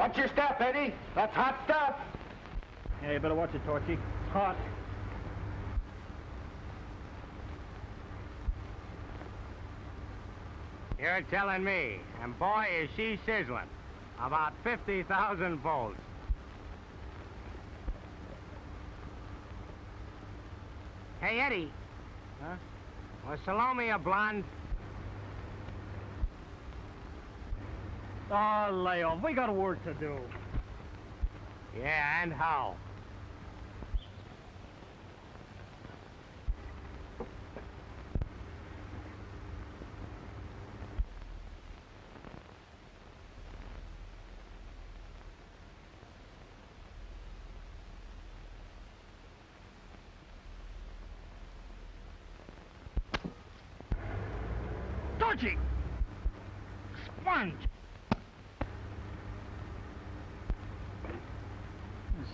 Watch your step, Eddie. That's hot stuff. Yeah, you better watch it, Torchy. It's hot. You're telling me, and boy, is she sizzling. About 50,000 volts. Hey, Eddie. Huh? Was Salome a blonde? Oh, lay off. We got work to do. Yeah, and how? Torchy! Sponge!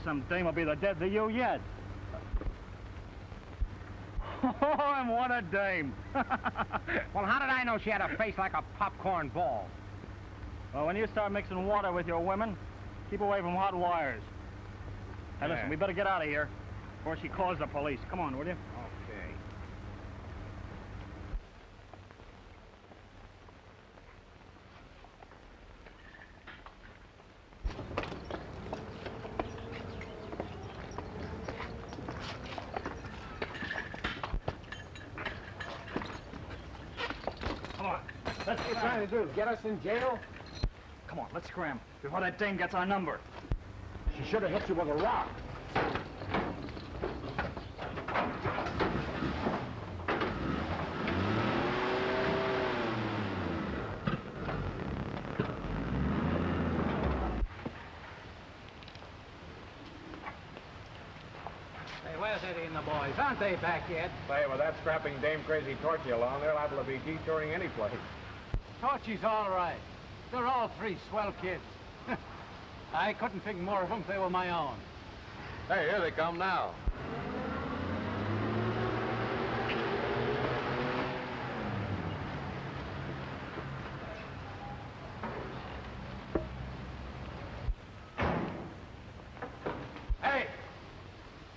Some dame will be the death of you yet. Oh, and what a dame! Well, how did I know she had a face like a popcorn ball? Well, when you start mixing water with your women, keep away from hot wires. Hey, listen, we better get out of here before she calls the police. Come on, will you? Okay. Come on. What are you trying to do? Get us in jail? Come on, let's scram before that dame gets our number. She should have hit you with a rock. Hey, where's Eddie and the boys? Aren't they back yet? Say, with that strapping Dame Crazy Torchy along, they're liable to be detouring any place. Torchy's all right. They're all three swell kids. I couldn't think more of them if they were my own. Hey, here they come now. Hey!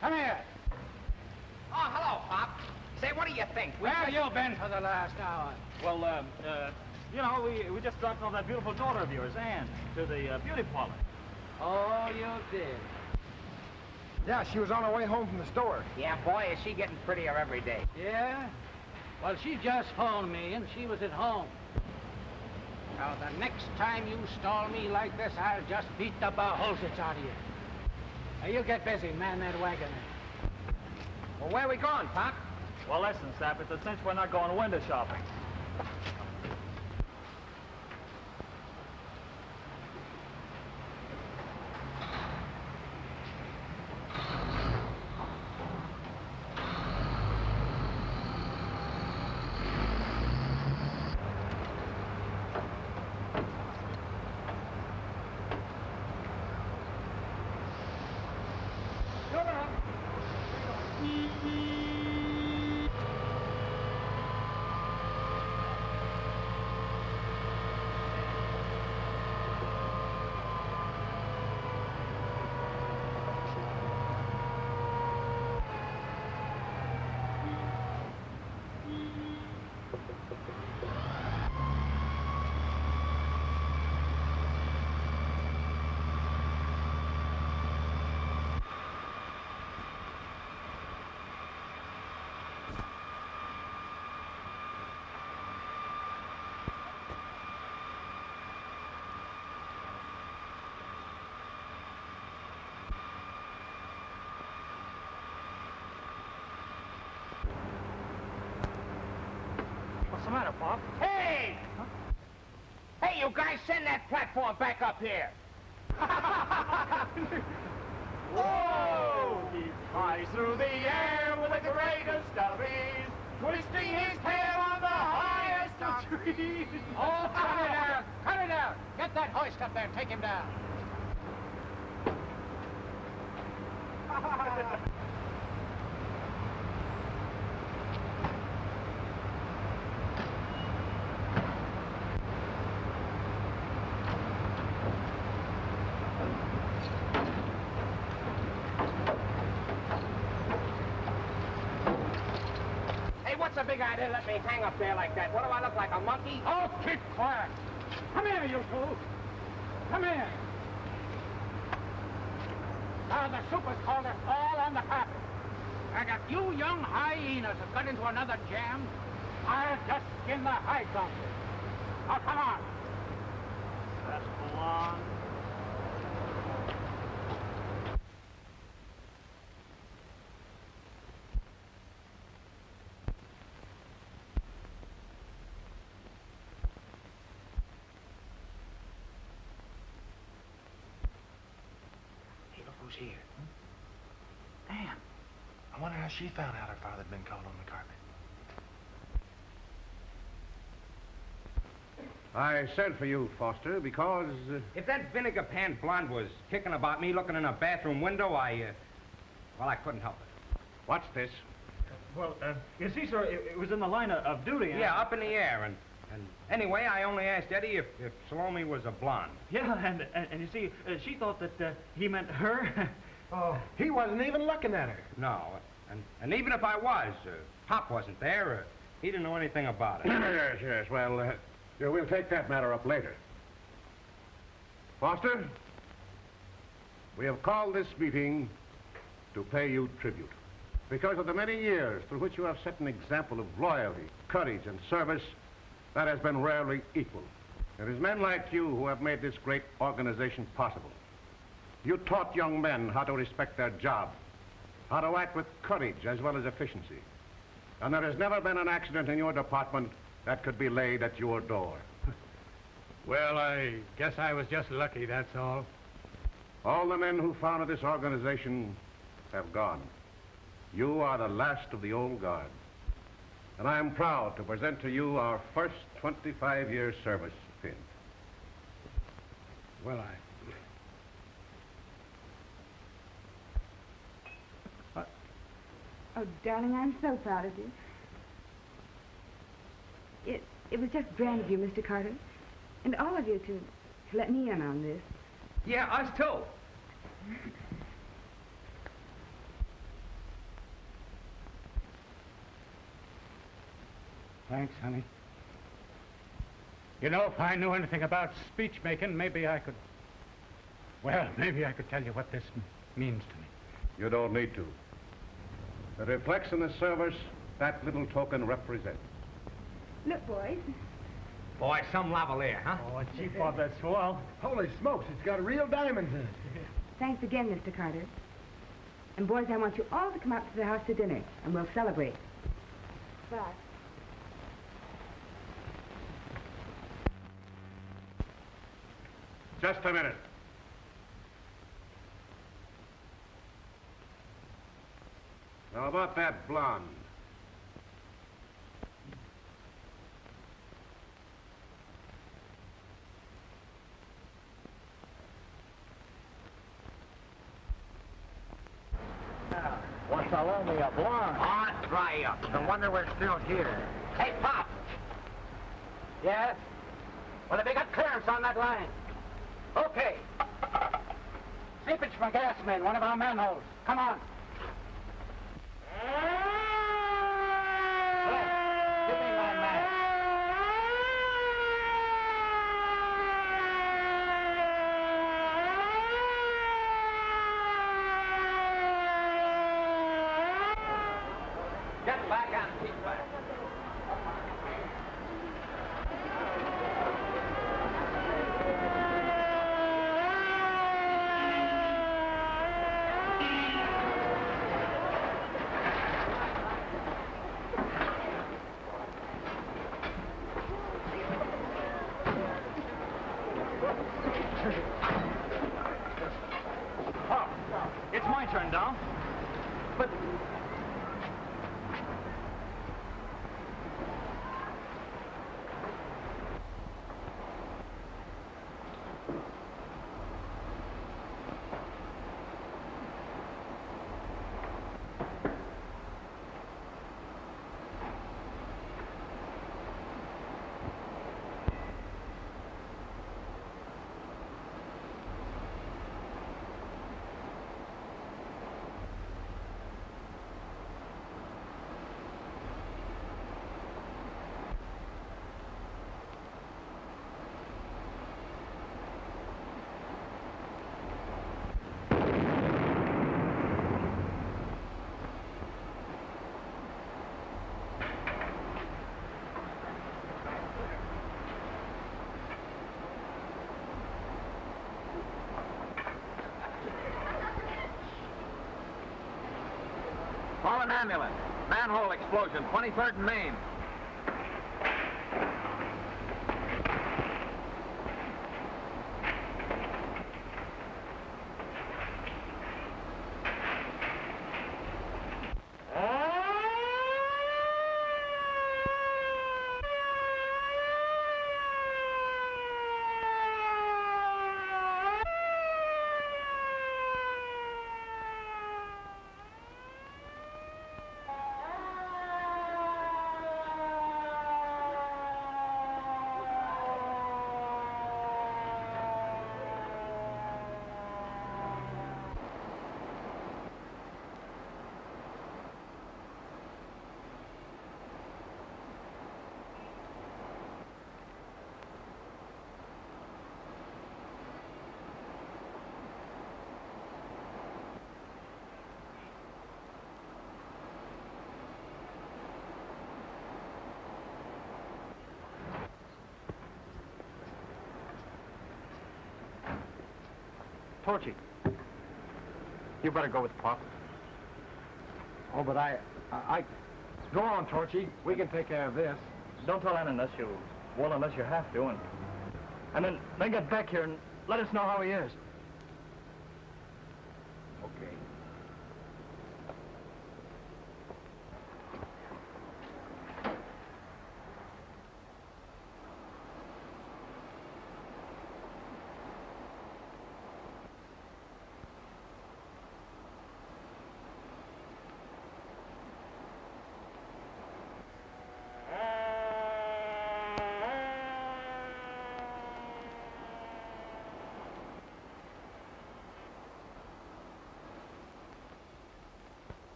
Come here! Oh, hello, Pop. Say, what do you think? Where have you been for the last hour? Well, you know, we just dropped off that beautiful daughter of yours, Anne, to the beauty parlor. Oh, you did. Yeah, she was on her way home from the store. Yeah, boy, is she getting prettier every day. Yeah? Well, she just phoned me, and she was at home. Now, the next time you stall me like this, I'll just beat the beholzits out of you. Now, you get busy, man that wagon. Well, where are we going, Pop? Well, listen, Sap, it's a cinch we're not going window shopping. What's the matter, Pop? Hey! Huh? Hey, you guys, send that platform back up here. Whoa! He flies through the air with the greatest of ease, twisting his tail on the highest of trees. Oh, cut it out! Cut it out! Get that hoist up there and take him down. big idea let me hang up there like that? What do I look like, a monkey? Oh, keep quiet. Come here, you two. Come here. Now, the super's called us all on the carpet. And if you young hyenas have got into another jam, I'll just skin the hides off you. Now, come on. That's blonde. Hey, look who's here. Damn. I wonder how she found out her father'd been called on the carpet. I sent for you, Foster, because... If that vinegar pan blonde was kicking about me looking in a bathroom window, well, I couldn't help it. What's this? Well, you see, sir, it was in the line of duty. Yeah, up in the air, and anyway, I only asked Eddie if Salome was a blonde. Yeah, and you see, she thought that he meant her. Oh, he wasn't even looking at her. No, and even if I was, Pop wasn't there. He didn't know anything about it. Yes. Well, we'll take that matter up later. Foster, we have called this meeting to pay you tribute. Because of the many years through which you have set an example of loyalty, courage, and service that has been rarely equaled. It is men like you who have made this great organization possible. You taught young men how to respect their job, how to act with courage as well as efficiency. And there has never been an accident in your department that could be laid at your door. Well, I guess I was just lucky, that's all. All the men who founded this organization have gone. You are the last of the old guard. And I am proud to present to you our first 25-year service pin. Well, Oh, darling, I'm so proud of you. It was just grand of you, Mr. Carter, and all of you to let me in on this. Yeah, us too. thanks, honey. You know, if I knew anything about speech making, maybe I could tell you what this means to me. You don't need to. It reflects in the service that little token represents. Look, boys. Boy, some lavalier, huh? Oh, gee, Bob, that's swell. Holy smokes, it's got real diamonds in it. Thanks again, Mr. Carter. And boys, I want you all to come out to the house to dinner, and we'll celebrate. Bye. Just a minute. Now, about that blonde. Was Salome a blonde? Ah, dry up. No wonder we're still here. Hey, Pop. Yes? Well, have you got clearance on that line? Okay. Seepage from gas main, one of our manholes. Come on. Give me my mask. Get back and keep back. Oh, it's my turn, Dom. But... ambulance. Manhole explosion, 23rd and Main. Torchy, you better go with Pop. Oh, but I... Go on, Torchy. We can take care of this. Don't tell Ann unless you have to, and then get back here and let us know how he is. Okay.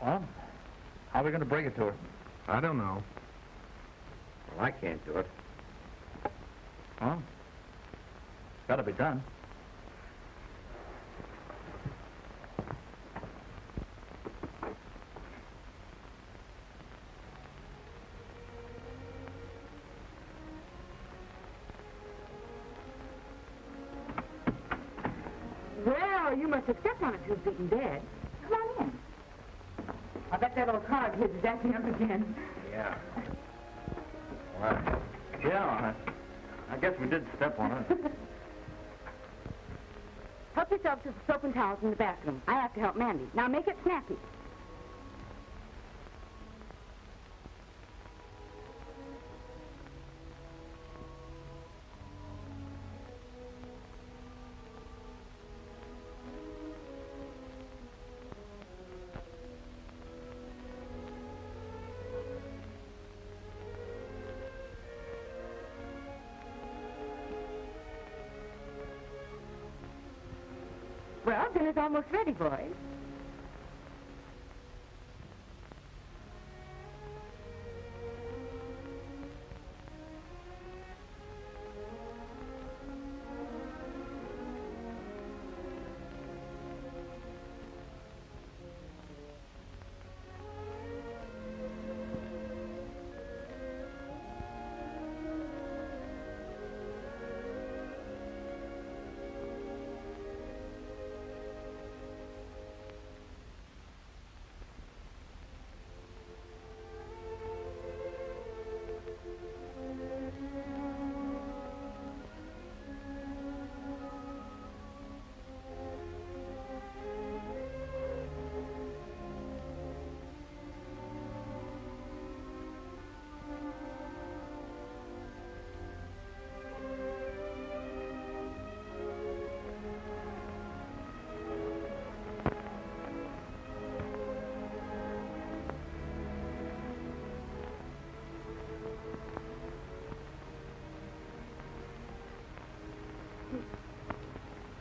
Well, how are we going to break it to her? I don't know. Well, I can't do it. Well, it's got to be done. Well, you must have stepped on a 2-seating bed. Come on in. I bet that old car of his is acting up again. Yeah. What? Yeah, I guess we did step on it. Help yourself to the soap and towels in the bathroom. I have to help Mandy. Now make it snappy. Well, dinner's almost ready, boys.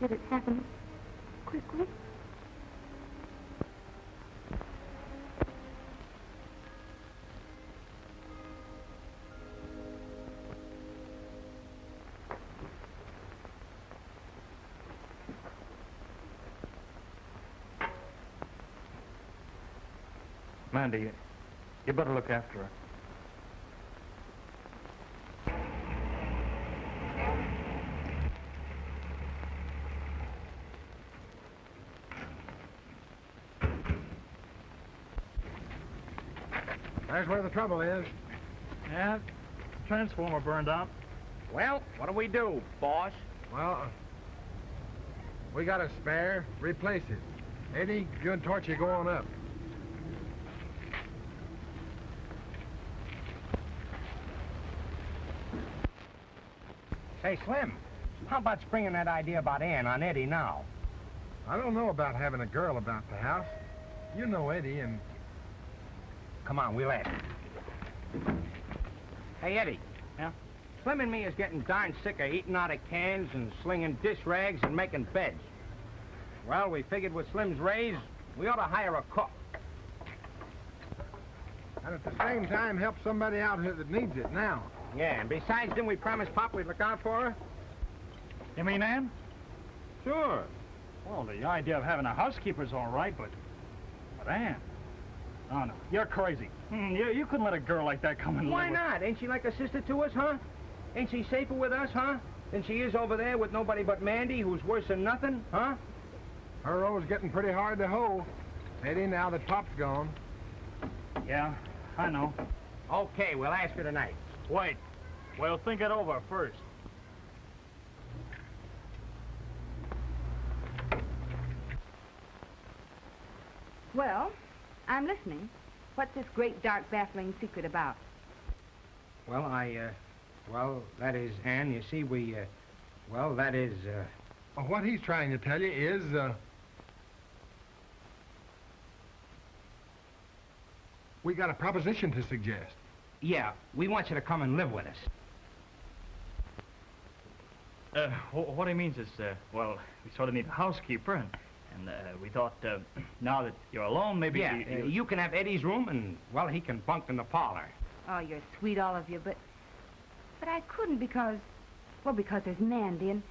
Did it happen quickly? Mandy, you better look after her. There's where the trouble is. Yeah, transformer burned out. Well, what do we do, boss? Well, we got a spare. Replace it. Eddie, you and Torchy go on up. Say, Slim, how about springing that idea about Ann on Eddie now? I don't know about having a girl about the house. You know Eddie, and... Come on, we'll ask. Hey, Eddie. Yeah? Slim and me is getting darn sick of eating out of cans and slinging dish rags and making beds. Well, we figured with Slim's raise, we ought to hire a cook. And at the same time, help somebody out here that needs it now. Yeah, and besides, didn't we promise Pop we'd look out for her? You mean Ann? Sure. Well, the idea of having a housekeeper's all right, but Ann? Oh, no, you're crazy. You couldn't let a girl like that come and Why live with... not? Ain't she like a sister to us, huh? Ain't she safer with us, huh? Than she is over there with nobody but Mandy, who's worse than nothing, huh? Her road's getting pretty hard to hoe. Eddie, now that Pop's gone. Yeah, I know. Okay, we'll ask her tonight. Wait. We'll think it over first. Well, I'm listening. What's this great, dark, baffling secret about? Well, well, that is, Ann, you see, well, that is, What he's trying to tell you is, we got a proposition to suggest. yeah, we want you to come and live with us. What he means is, well, we sort of need a housekeeper, and we thought, now that you're alone, maybe... Yeah, you can have Eddie's room, and, well, he can bunk in the parlor. Oh, you're sweet, all of you, but I couldn't because there's Mandy, and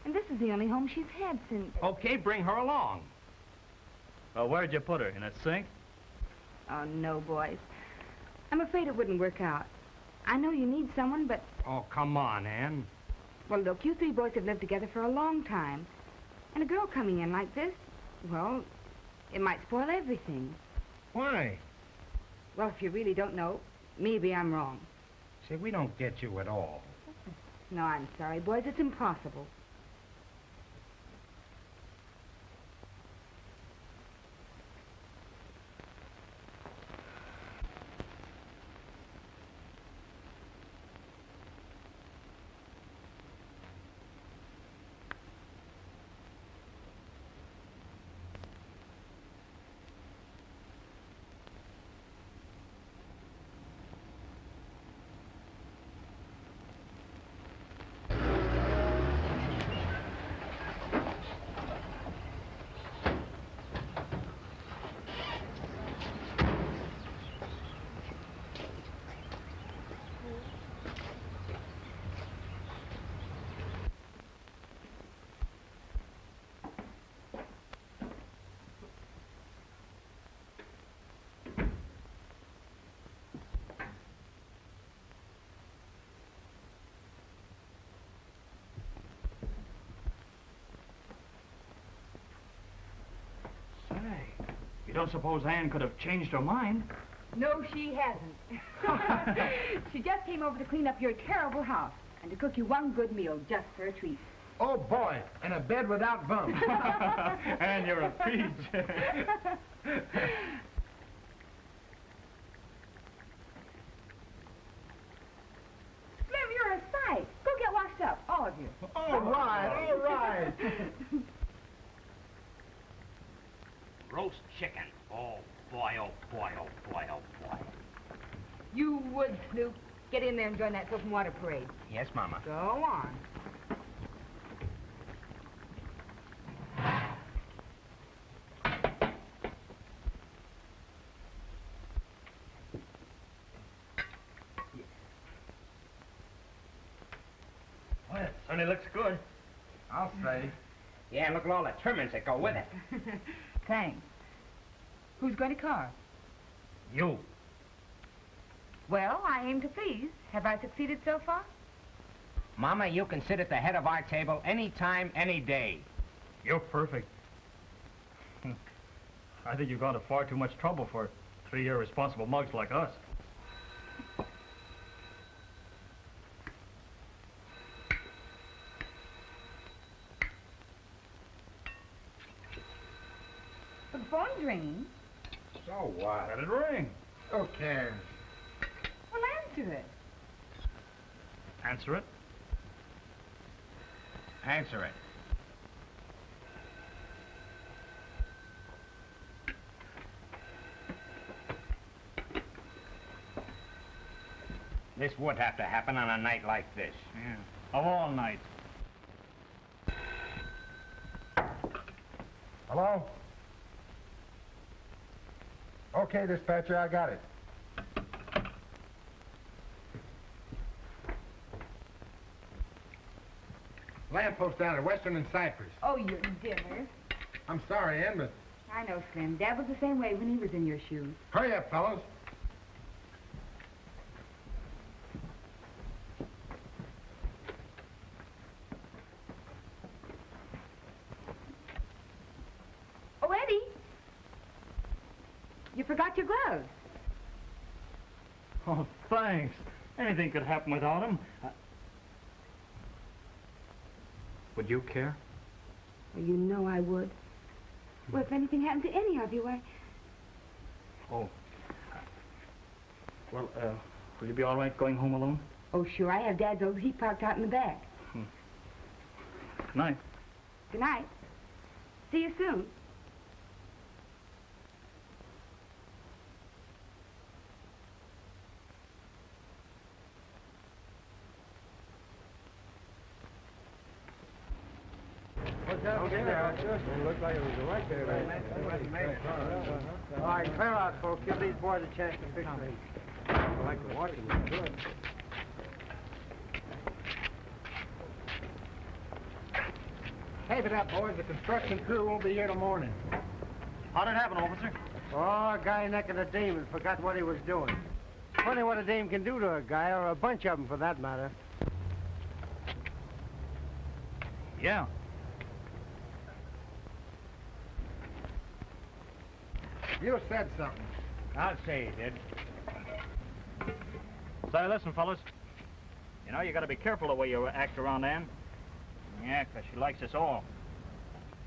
this is the only home she's had since... Okay, bring her along. Well, where'd you put her? In a sink? Oh, no, boys. I'm afraid it wouldn't work out. I know you need someone, but... Oh, come on, Ann. Well, look, you three boys have lived together for a long time. And a girl coming in like this, well, it might spoil everything. Why? Well, if you really don't know, maybe I'm wrong. See, we don't get you at all. No, I'm sorry, boys. It's impossible. You don't suppose Ann could have changed her mind? No, she hasn't. She just came over to clean up your terrible house and to cook you one good meal just for a treat. Oh, boy, and a bed without bumps. Ann, you're a peach. Slim, you're a sight. Go get washed up, all of you. All right, all right. Roast chicken. Oh, boy, oh, boy, oh, boy, oh, boy. You would, Snoop. Get in there and join that soap and water parade. Yes, Mama. Go on. Well, it certainly looks good. I'll say. Yeah, and look at all the trimmings that go with it. Thanks. Who's going to carve? You. Well, I aim to please. Have I succeeded so far? Mama, you can sit at the head of our table any time, any day. You're perfect. I think you've gone to far too much trouble for 3 irresponsible mugs like us. phone's ringing. So what? Let it ring. Who cares? Well, answer it. Answer it. Answer it. This would have to happen on a night like this. Yeah. Of all nights. Hello? Okay, dispatcher, I got it. Lamppost down at Western and Cypress. Oh, your dinner. I'm sorry, Ann, but I know, Slim. Dad was the same way when he was in your shoes. hurry up, fellows. Oh, Eddie. You forgot your gloves. Oh, thanks. Anything could happen without him. Would you care? Well, you know I would. Well, if anything happened to any of you, Oh. Well, will you be all right going home alone? Oh, sure. I have Dad's old Jeep parked out in the back. Good night. Good night. See you soon. Looks like it was the right there. All right, clear out, folks. Give these boys a chance to fix things. I like watching them. Good. Save it up, boys. The construction crew won't be here till morning. How'd it happen, officer? Oh, a guy necking a dame and forgot what he was doing. Funny what a dame can do to a guy, or a bunch of them for that matter. Yeah. You said something. I'll say he did. Say, listen, fellas. You know, you gotta be careful the way you act around Ann. Yeah, 'cause she likes us all.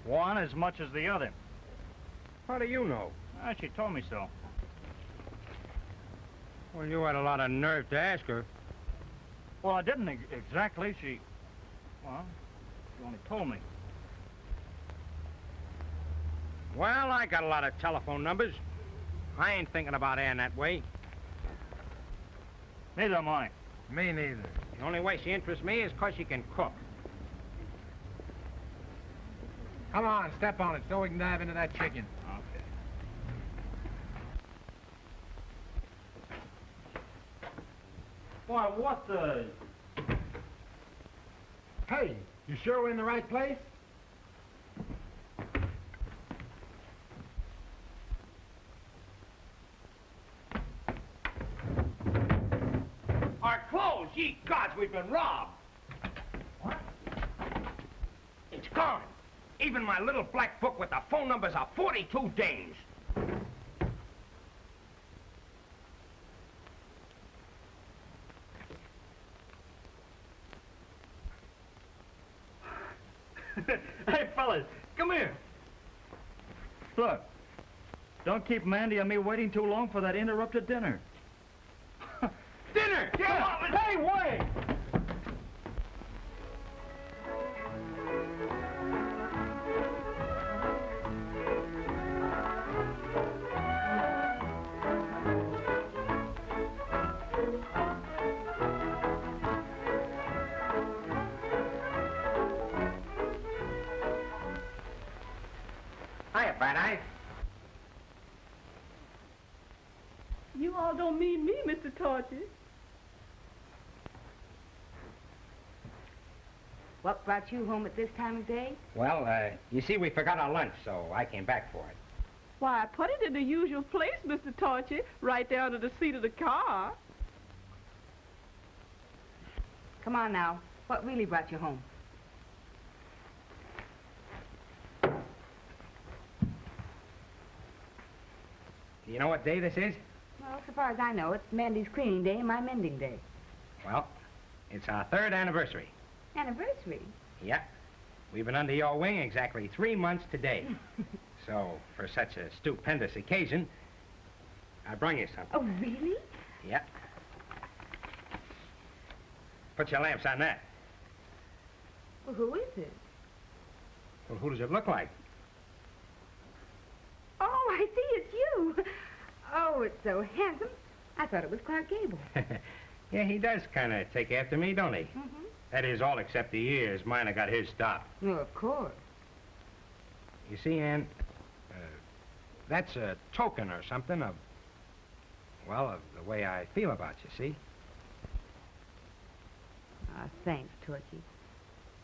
One as much as the other. How do you know? She told me so. Well, you had a lot of nerve to ask her. Well, I didn't exactly. She only told me. Well, I got a lot of telephone numbers. I ain't thinking about Ann that way. Neither am I. Me neither. The only way she interests me is 'cause she can cook. Come on, step on it so we can dive into that chicken. Okay. Why, what the... Hey, you sure we're in the right place? Our clothes! Ye gods, we've been robbed! What? It's gone. Even my little black book with the phone numbers of 42 dames. Hey, fellas, come here. Look, don't keep Mandy and me waiting too long for that interrupted dinner. Dinner! Yeah. Hey, wait! Hiya, Fat Eye. You all don't mean me, Mr. Torchy. What brought you home at this time of day? Well, you see, we forgot our lunch, so I came back for it. Why, I put it in the usual place, Mr. Torchy, right down to the seat of the car. Come on now. What really brought you home? Do you know what day this is? Well, so far as I know, it's Mandy's cleaning day and my mending day. Well, it's our 3rd anniversary. Anniversary? Yeah. We've been under your wing exactly 3 months today. So, for such a stupendous occasion, I brung you something. Oh, really? Yeah. Put your lamps on that. Well, who is it? Well, who does it look like? Oh, I see, it's you. Oh, it's so handsome. I thought it was Clark Gable. Yeah, he does kind of take after me, don't he? Mm-hmm. That is, all except the ears. Mine have got his stop. Well, of course. You see, Ann, that's a token or something of, well, of the way I feel about you, see? Ah, thanks, Torchy.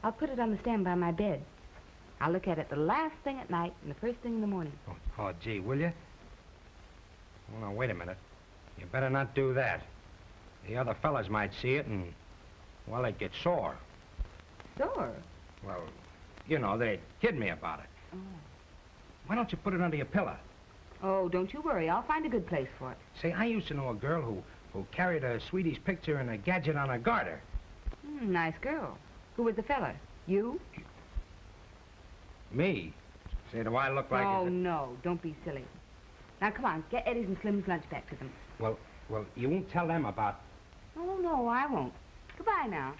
I'll put it on the stand by my bed. I'll look at it the last thing at night and the first thing in the morning. Oh, gee, will you? Well, now, wait a minute. You better not do that. The other fellas might see it and, well, they'd get sore. Sore? Well, you know, they'd kid me about it. Oh. Why don't you put it under your pillow? Oh, don't you worry. I'll find a good place for it. Say, I used to know a girl who carried a sweetie's picture and a gadget on a garter. Nice girl. Who was the fella? You? Me? Say, do I look like... Oh, no. Don't be silly. Now, come on. Get Eddie's and Slim's lunch back to them. Well, you won't tell them about... Oh, no, I won't. Goodbye now.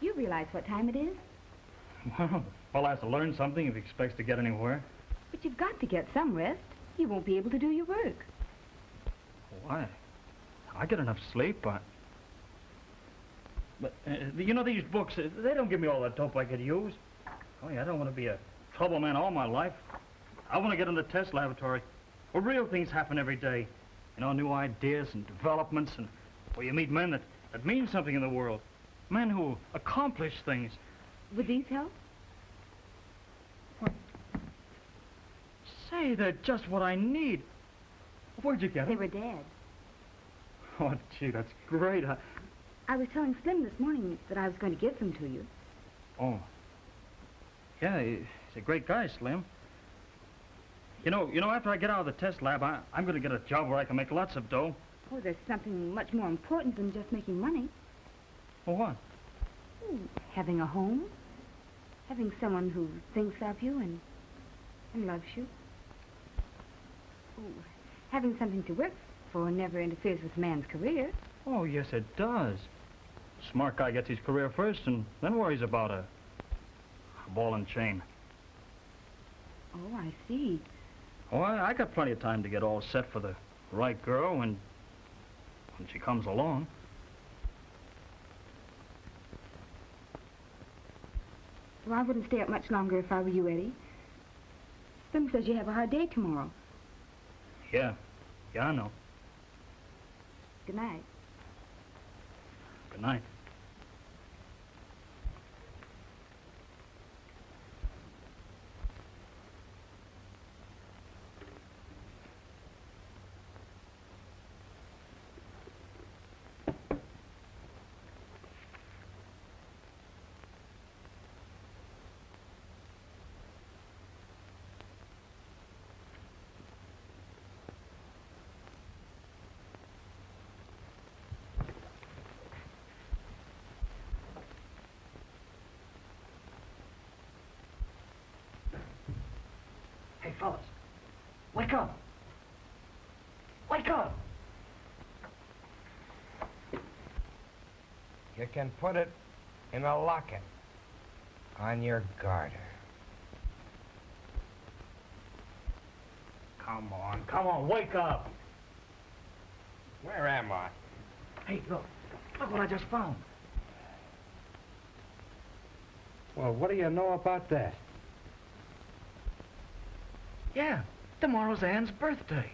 You realize what time it is? Well, Paul has to learn something if he expects to get anywhere. But you've got to get some rest. You won't be able to do your work. Why? I get enough sleep, but you know, these books, they don't give me all the dope I could use. Oh, yeah, I don't want to be a trouble man all my life. I want to get in the test laboratory where real things happen every day. You know, new ideas and developments, and where you meet men that mean something in the world. Men who accomplish things. Would these help? What? Say, they're just what I need. Where'd you get them? They were dead. Oh, gee, that's great. I was telling Slim this morning that I was going to give them to you. Oh. Yeah, he's a great guy, Slim. You know, after I get out of the test lab, I'm going to get a job where I can make lots of dough. Oh, there's something much more important than just making money. Well, what? Having a home. Having someone who thinks of you and loves you. Oh, having something to work for never interferes with a man's career. Oh, yes, it does. Smart guy gets his career first and then worries about a ball and chain. Oh, I see. Oh, I got plenty of time to get all set for the right girl when she comes along. Well, I wouldn't stay up much longer if I were you, Eddie. Slim says you have a hard day tomorrow. Yeah, I know. Good night. Good night. Hey, fellas, wake up. Wake up. You can put it in a locket on your garter. Come on, wake up. Where am I? Hey, look what I just found. Well, what do you know about that? Yeah, tomorrow's Ann's birthday.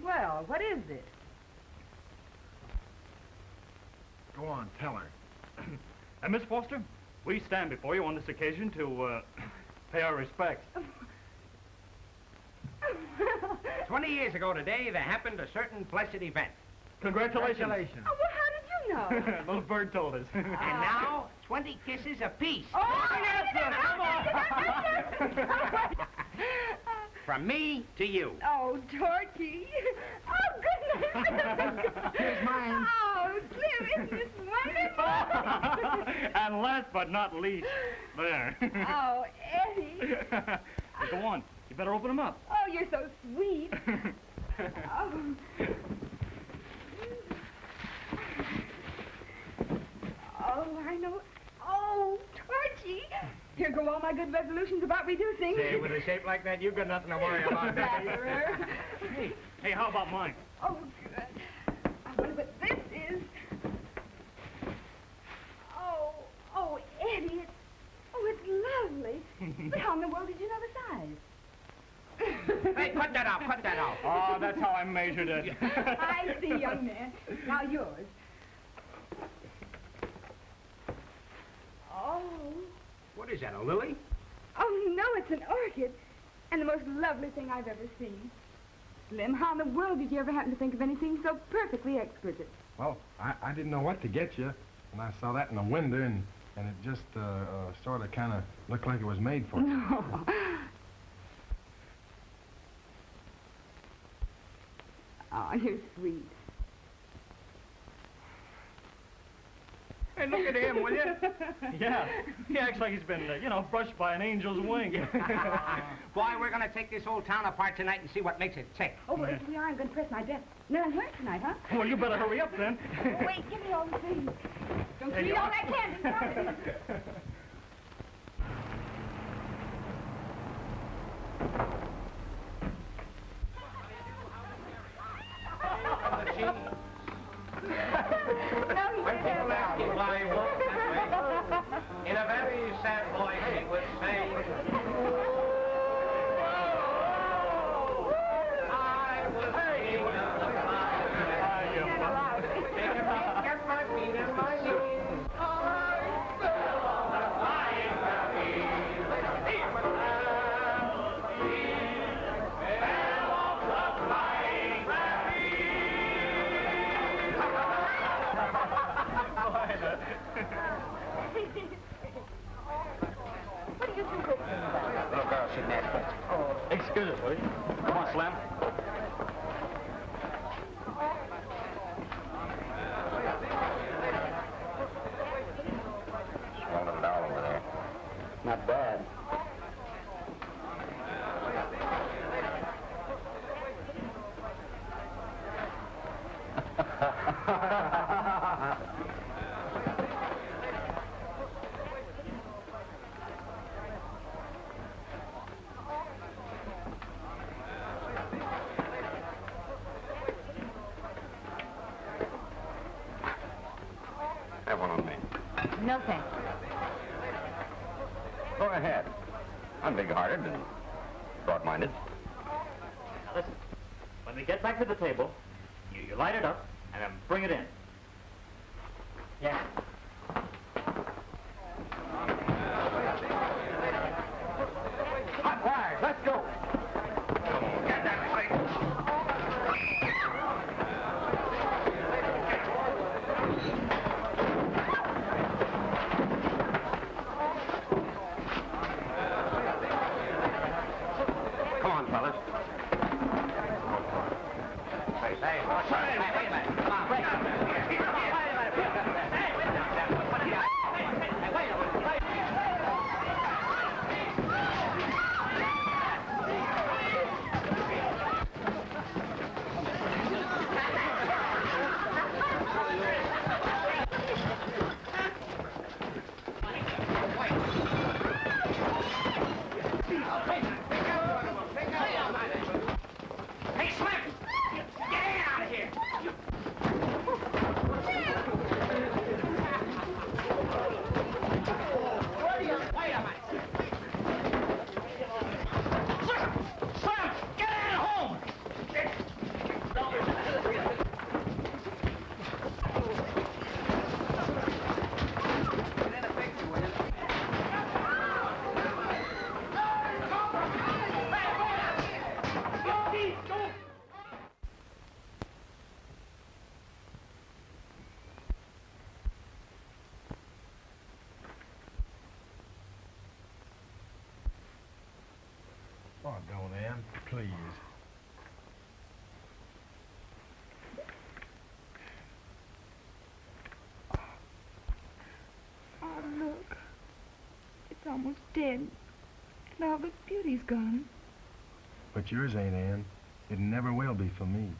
Well, what is it? Go on, tell her. And Miss Foster, we stand before you on this occasion to pay our respects. 20 years ago today, there happened a certain blessed event. Congratulations. Congratulations. Oh, well, how did you know? Little bird told us. And now, 20 kisses apiece. Oh, From me to you. Oh, Torchy. Oh, goodness. Here's mine. Oh, Slim, isn't this wonderful? And last but not least, there. Oh, Eddie. Hey, go on. You better open them up. Oh, you're so sweet. Oh. Oh, I know. Oh, Torchy. Here go all my good resolutions about reducing. Say, with a shape like that, you've got nothing to worry about. Flatterer. Hey, how about mine? Oh, good. I wonder what this is. Oh, Eddie, it's lovely. But how in the world did you know the size? Hey, cut that out. Oh, that's how I measured it. I see, young man. Now yours. Oh. What is that, a lily? Oh, no, it's an orchid. And the most lovely thing I've ever seen. Slim, how in the world did you ever happen to think of anything so perfectly exquisite? Well, I didn't know what to get you, and I saw that in the window, and it just sort of kind of looked like it was made for you. No. Oh, you're sweet. Hey, look at him, will you? Yeah, he acts like he's been, brushed by an angel's wing. Boy, we're going to take this old town apart tonight and see what makes it tick. Oh, well, if we are, I'm going to press my desk. No, I'm work tonight, huh? Well, you better hurry up then. Oh, wait, give me all the things. Don't There eat you all are. that candy. Promise. When people ask him why he walked that way, in a very sad voice, he would say, I was dreaming of Take a peek at my feet and my knees. I fell on the flying trapeze. Fell off the flying What do you think this is about? Little girl sitting there. Excuse us, please. Come on, Slim. Swallowed it all over there. Not bad. Have one on me. No, thanks. Go ahead. I'm big-hearted and broad-minded. Now listen, when we get back to the table, you light it up and then bring it in. Yeah. Hey, wait a minute. Come on, break up. Come on, wait a minute. Hey, wait a minute. What do you... Hey, wait a minute. Hey, Slim! Get out of here! Wait a minute! Slim! Get out of home! Oh, don't, Ann. Please. Oh, look. It's almost dead. And all the beauty's gone. But yours ain't, Ann. It never will be for me.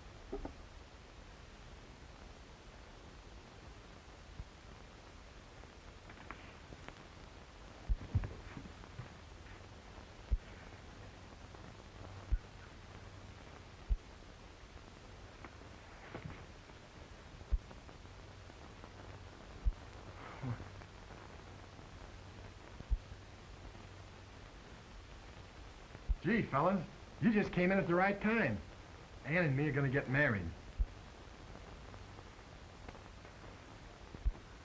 Gee, fellas, you just came in at the right time. Ann and me are gonna get married.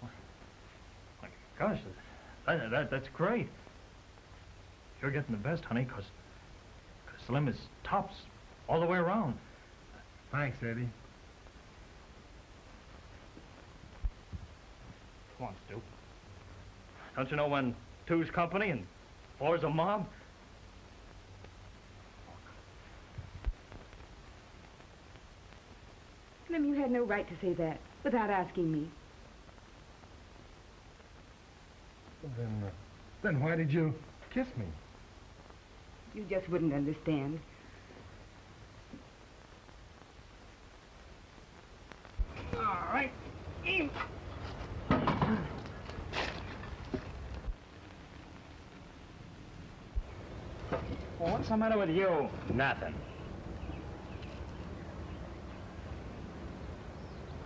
My gosh, that's great. You're getting the best, honey, 'cause Slim is tops all the way around. Thanks, Eddie. Come on, Stu. Don't you know when two's company and four's a mob? Slim, you had no right to say that without asking me. Then why did you kiss me? You just wouldn't understand. All right. Well, what's the matter with you? Nothing.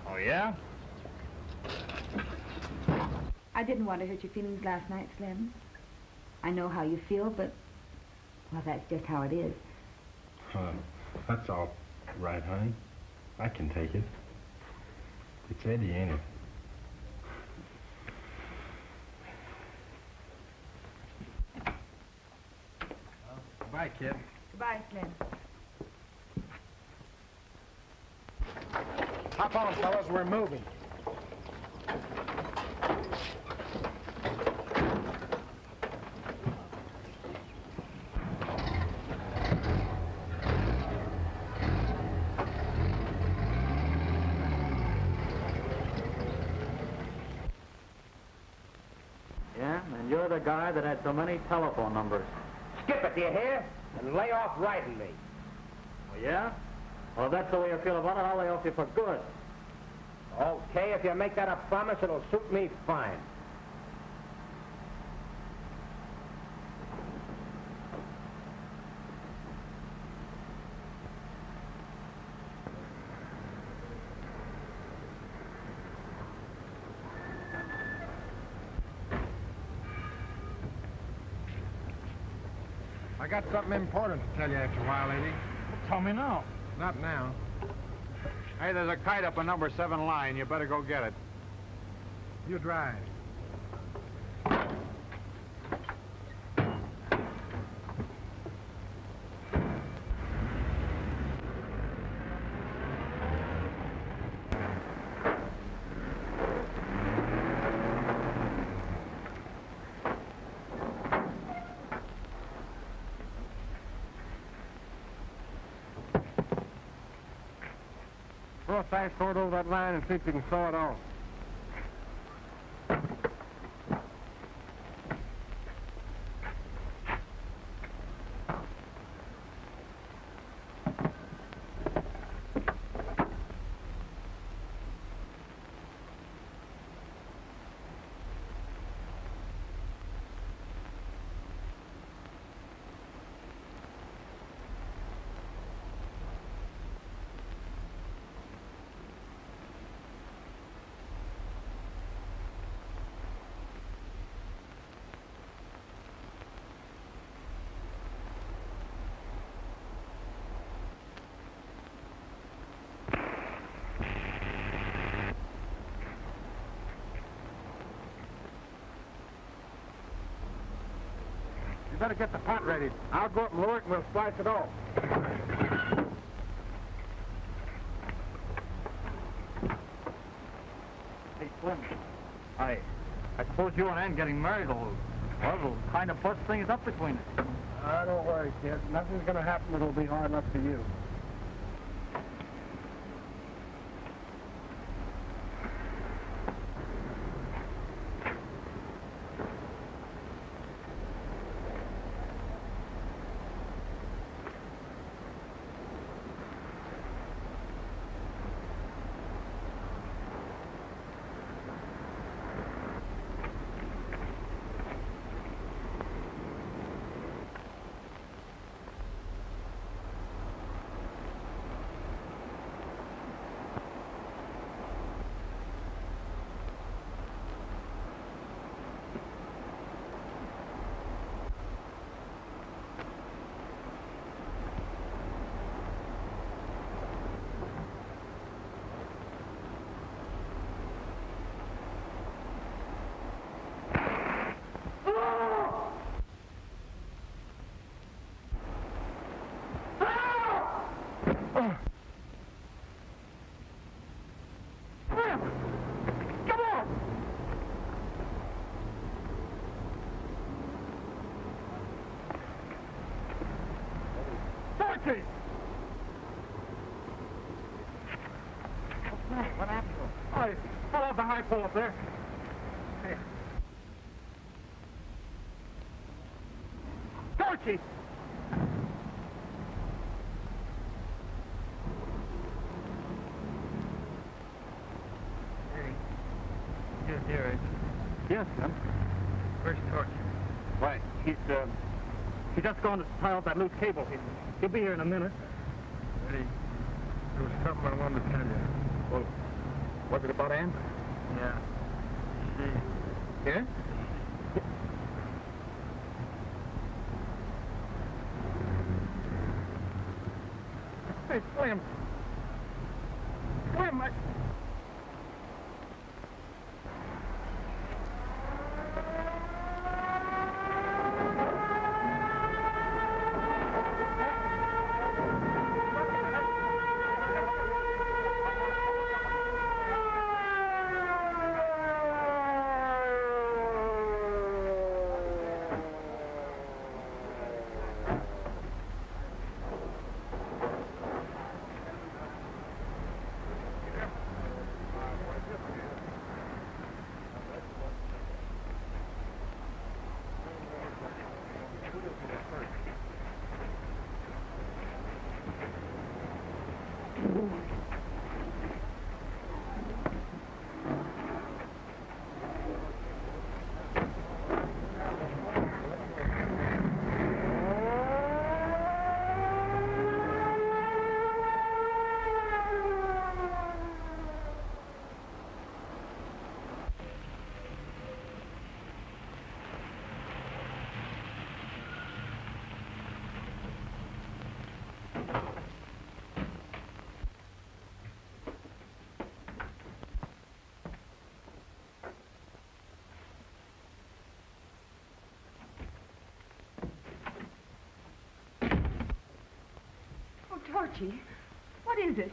Oh, yeah? I didn't want to hurt your feelings last night, Slim. I know how you feel, but, well, that's just how it is. That's all right, honey. I can take it. It's Eddie, ain't it? Goodbye, kid. Goodbye, Slim. Hop on, fellas. We're moving. Yeah, and you're the guy that had so many telephone numbers. Skip it, do you hear? And lay off riding me. Oh, yeah? Well, if that's the way you feel about it, I'll lay off you for good. Okay, if you make that a promise, it'll suit me fine. I got something important to tell you after a while, Eddie. Tell me now. Not now. Hey, there's a kite up on number 7 line. You better go get it. You drive. Throw a fast sword over that line and see if you can saw it off. You better get the pot ready. I'll go up and lower it and we'll splice it off. Hey, Slim, I suppose you and Ann getting married will kind of bust things up between us. Don't worry, kid. Nothing's going to happen that'll be hard enough for you. What happened to him? Oh, he fell off the high pole up there. Hey. Torchy! Hey, you're here, ain't you? Yes, son. Where's Torchy? Why? He's just going to tie off that loose cable. He'll be here in a minute. Eddie, there was something I wanted to tell you. Well, was it about Ann? Yeah. Yeah? Hey, Slim. Slim, Torchy, what is it?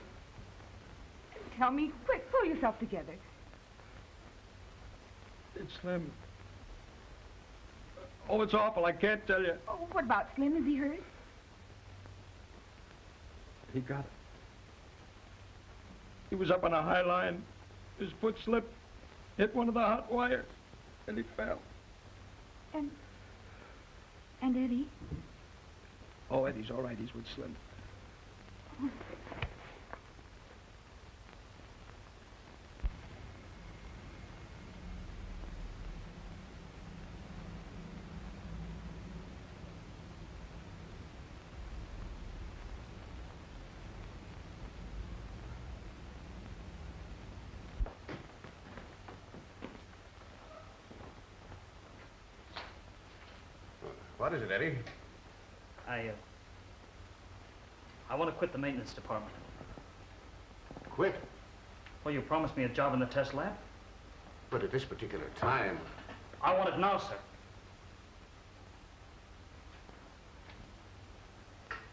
Tell me, quick, pull yourself together. It's Slim. Oh, it's awful. I can't tell you. Oh, what about Slim? Is he hurt? He got it. He was up on a high line. His foot slipped, hit one of the hot wires, and he fell. And Eddie? Oh, Eddie's all right. He's with Slim. What is it, Eddie? I want to quit the maintenance department. Quit? Well, you promised me a job in the test lab. But at this particular time... I want it now, sir.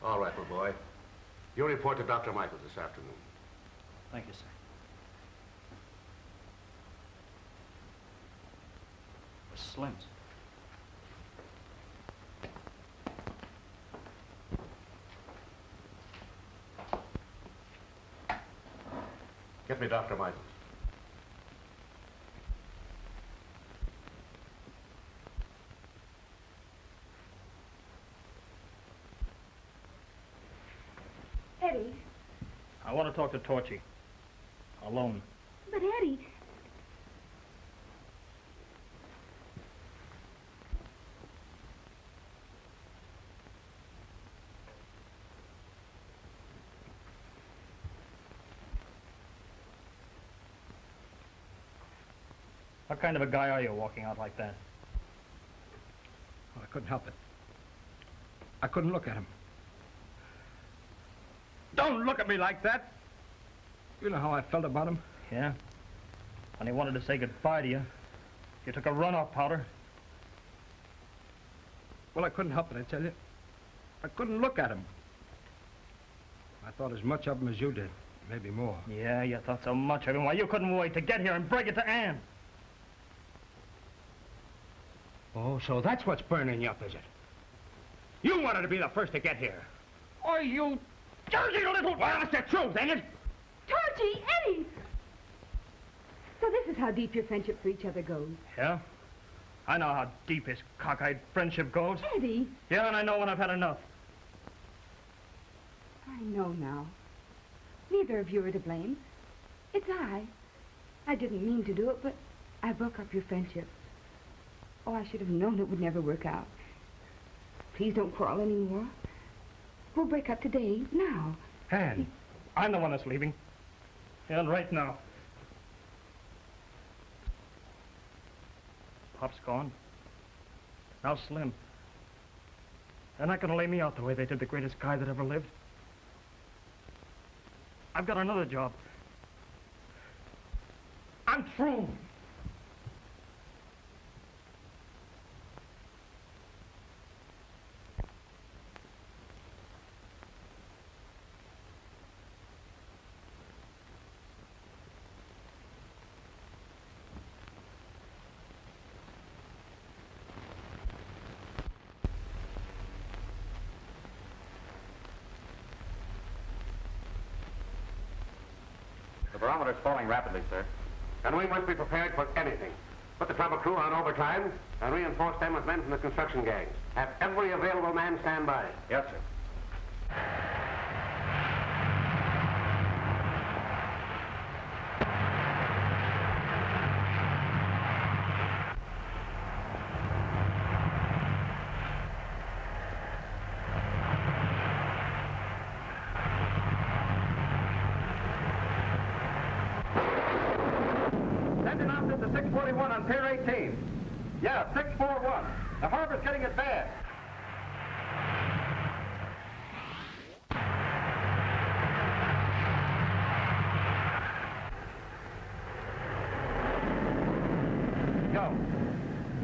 All right, my boy. You'll report to Dr. Michaels this afternoon. Thank you, sir. Slim's. Get me Dr. Michaels. Eddie. I want to talk to Torchy. Alone. But Eddie... What kind of a guy are you walking out like that? Oh, I couldn't help it. I couldn't look at him. Don't look at me like that! You know how I felt about him? Yeah? When he wanted to say goodbye to you, you took a runoff powder. Well, I couldn't help it, I tell you. I couldn't look at him. I thought as much of him as you did, maybe more. Yeah, you thought so much of him. Why, you couldn't wait to get here and break it to Ann. Oh, so that's what's burning you up, is it? You wanted to be the first to get here. Oh, you dirty little... Well, that's the truth, ain't it? Torchy, Eddie! So this is how deep your friendship for each other goes. Yeah? I know how deep his cockeyed friendship goes. Eddie! Yeah, and I know when I've had enough. I know now. Neither of you are to blame. It's I. I didn't mean to do it, but I broke up your friendship. Oh, I should have known it would never work out. Please don't quarrel anymore. We'll break up today, now. Ann, I'm the one that's leaving. And right now. Pop's gone. Now Slim. They're not going to lay me out the way they did the greatest guy that ever lived. I've got another job. I'm through. The barometer's falling rapidly, sir. And we must be prepared for anything. Put the trouble crew on overtime and reinforce them with men from the construction gangs. Have every available man stand by. Yes, sir. Sending out to 641 on Pier 18. Yeah, 641. The harbor's getting it bad. Go.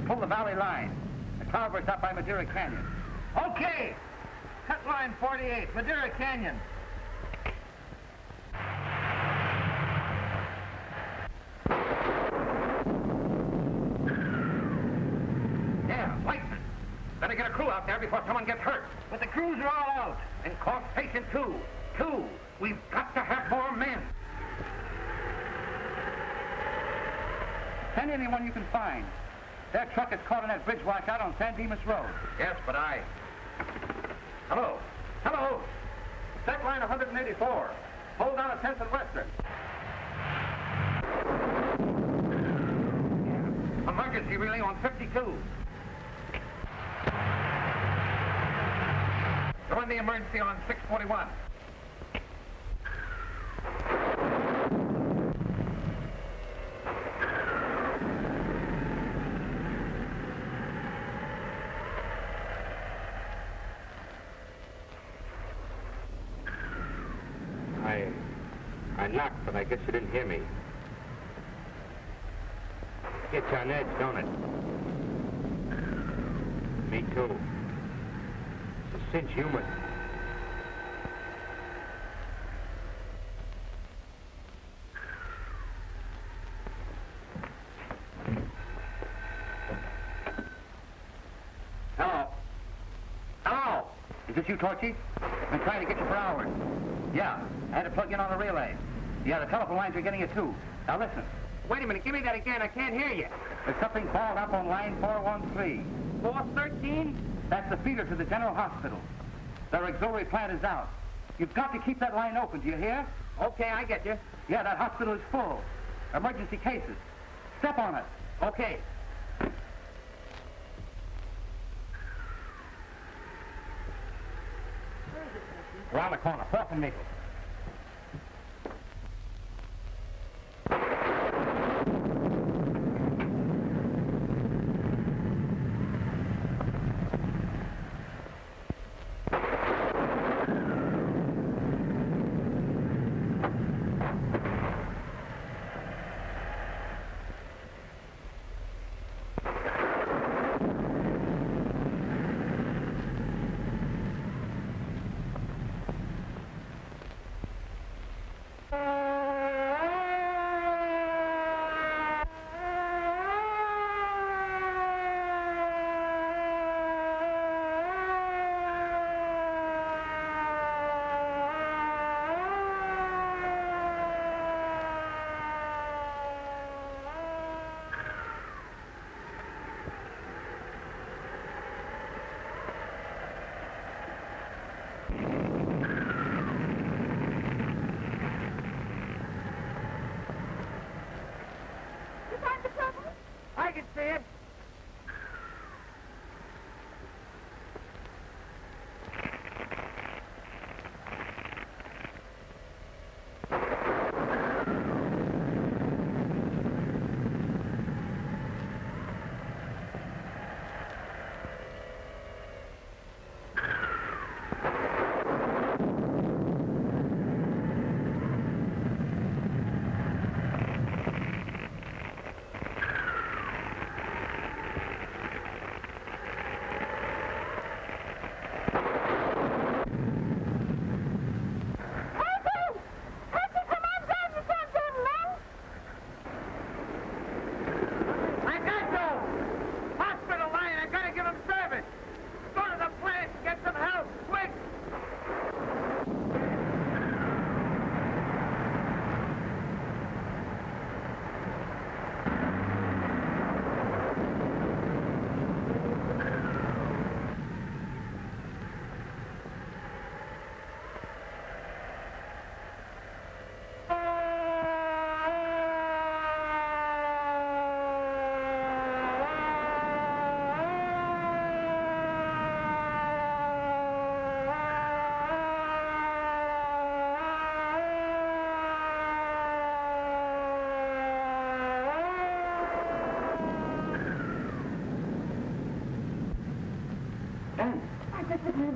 Pull the valley line. The culvert's up by Madeira Canyon. Okay. Cut line 48, Madeira Canyon. Yeah, lightning. Better get a crew out there before someone gets hurt. But the crews are all out. And call station 2. 2. We've got to have more men. only one you can find. Their truck is caught in that bridge washout on San Dimas Road. Yes, but I... Hello. Hello. Set line 184. Hold down at 10th and Western. Emergency relay on 52. Join the emergency on 641. I knocked, but I guess you didn't hear me. Gets you on edge, don't it? Me too. It's a cinch humor. Hello? Hello? Is this you, Torchy? I've been trying to get you for hours. Yeah, I had to plug in on the relay. Yeah, the telephone lines are getting it too. Now listen. Wait a minute, give me that again. I can't hear you. There's something balled up on line 413. 413? That's the feeder to the General Hospital. Their auxiliary plant is out. You've got to keep that line open, do you hear? Okay, I get you. Yeah, that hospital is full. Emergency cases. Step on it. Okay. Around the corner, 4th and Maple. I can see it.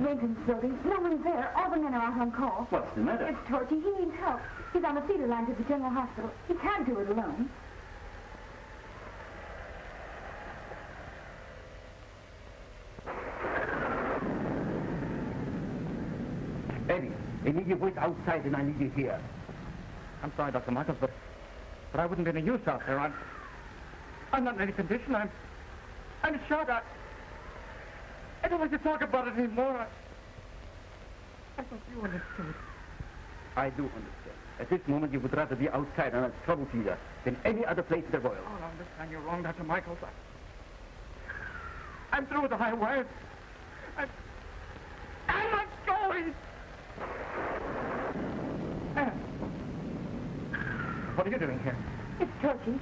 Maintenance building. No one's there. All the men are out on call. What's the matter? It's Torchy. He needs help. He's on the feeder line to the General Hospital. He can't do it alone. Eddie, they need you boys outside and I need you here. I'm sorry, Dr. Michaels, but I wouldn't be any use out there. I'm not in any condition. I'm shot. I don't like to talk about it anymore. I thought you understood. I do understand. At this moment, you would rather be outside on a trouble feeder than any other place in the world. Oh, no, this time you're wrong, Dr. Michaels. I'm through with the high wires. I'm not going. What are you doing here? It's Torchy.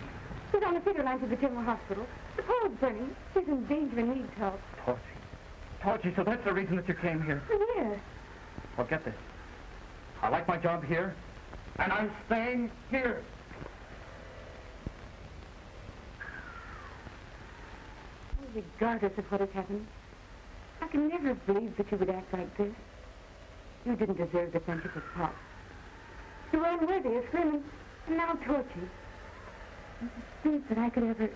He's on the feeder line to the General Hospital. The pole's burning. He's in danger and needs help. Torchy. Torchy, so that's the reason that you came here. Yes. Well, get this. I like my job here, and I'm staying here. Regardless of what has happened, I can never believe that you would act like this. You didn't deserve the friendship of Pop. You were unworthy of Slim, and now Torchy. And to think that I could ever...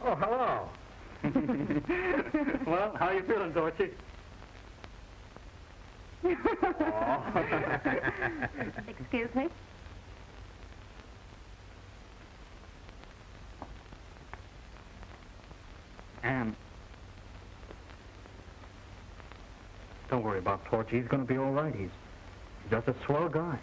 Oh, hello. Well, how you feeling, Torchy? Excuse me? Anne. Don't worry about Torchy. He's going to be all right. He's just a swell guy.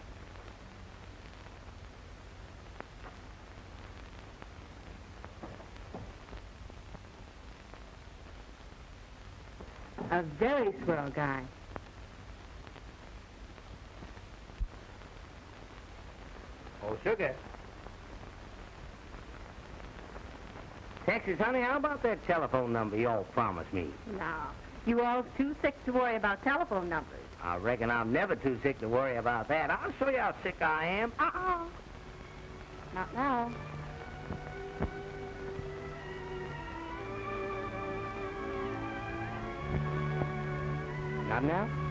A very swell guy. Oh, sugar. Texas, honey, how about that telephone number you all promised me? No, you all too sick to worry about telephone numbers. I reckon I'm never too sick to worry about that. I'll show you how sick I am. Not now. Not now?